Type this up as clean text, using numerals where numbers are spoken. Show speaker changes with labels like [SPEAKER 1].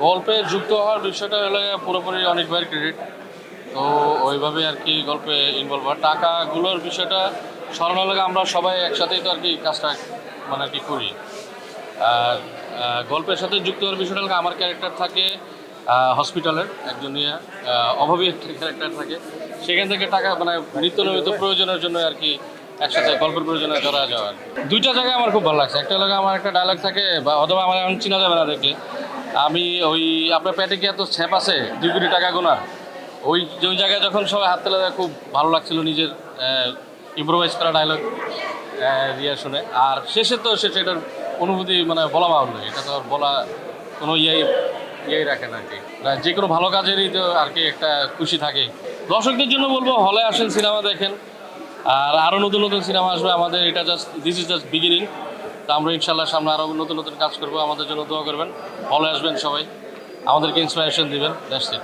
[SPEAKER 1] গল্পে যুক্ত হওয়ার বিষয়টা হলে পুরোপুরি অনেক ভাইয়ের ক্রেডিট। তো ওইভাবে আর কি গল্পে ইনভলভ হওয়ার টাকাগুলোর বিষয়টা সরানোর লাগে আমরা সবাই একসাথেই তো আর কি কাজটা মানে আর কি করি। আর গল্পের সাথে যুক্ত হওয়ার বিষয়টা হলে আমার ক্যারেক্টার থাকে হসপিটালের একজন অভাবী একটা ক্যারেক্টার থাকে। সেখান থেকে টাকা মানে নিত্য নৈমিত প্রয়োজনের জন্য আর কি একসাথে গল্পের প্রয়োজনে জড়া যাওয়া আর কি। দুইটা জায়গায় আমার খুব ভালো লাগছে। একটা লাগে আমার একটা ডায়লগ থাকে বা অথবা আমার এমন চিনা যাবে না দেখলে আমি ওই আপনার পেটে কি এত ছ্যাপ আছে 2 কোটি টাকা গোনা ওই ওই জায়গায় যখন সবাই হাত তুলে দেয় খুব ভালো লাগছিল নিজের ইম্প্রোভাইজ করা ডায়লগ শুনে। আর শেষে তো সেটার অনুভূতি মানে বলা বাহুল্য, এটা তো আর বলা কোনো ইয়েই রাখে না আর কি। যে কোনো ভালো কাজেরই তো আর কি একটা খুশি থাকে। দর্শকদের জন্য বলবো হলে আসেন, সিনেমা দেখেন। আর আরও নতুন নতুন সিনেমা আসবে আমাদের, এটা দিস ইজ জাস্ট বিগিনিং। তো আমরা ইনশাল্লাহ সামনে আরও নতুন নতুন কাজ করবো। আমাদের জন্য দোয়া করবেন, হলে আসবেন সবাই, আমাদেরকে ইন্সপিরেশন দিবেন। That's it.